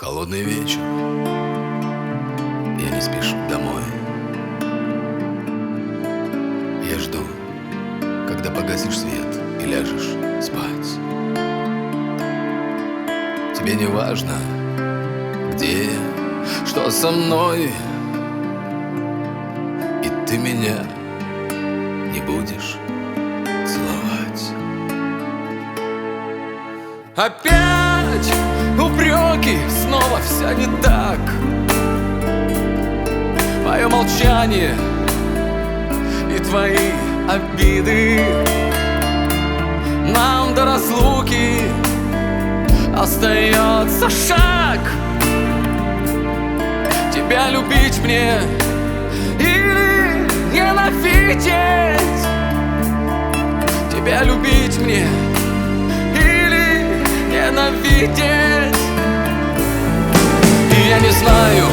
Холодный вечер, я не спешу домой. Я жду, когда погасишь свет и ляжешь спать. Тебе не важно, где я, что со мной, и ты меня не будешь целовать. Опять упреки, снова все не так. Мое молчание и твои обиды. Нам до разлуки остается шаг. Тебя любить мне или ненавидеть? Тебя любить мне или ненавидеть? И я не знаю,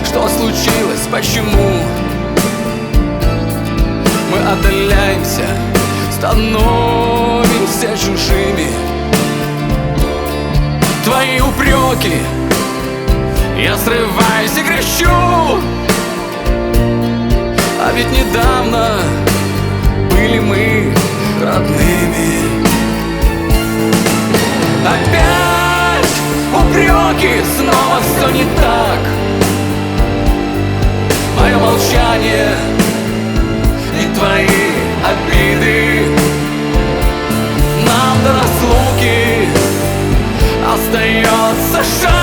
что случилось, почему мы отдаляемся, становимся чужими. Твои упреки, я срываюсь и кричу, а ведь недавно были мы родными. Опять упреки, снова все не так. Мое молчание и твои обиды. Нам до разлуки остается шаг.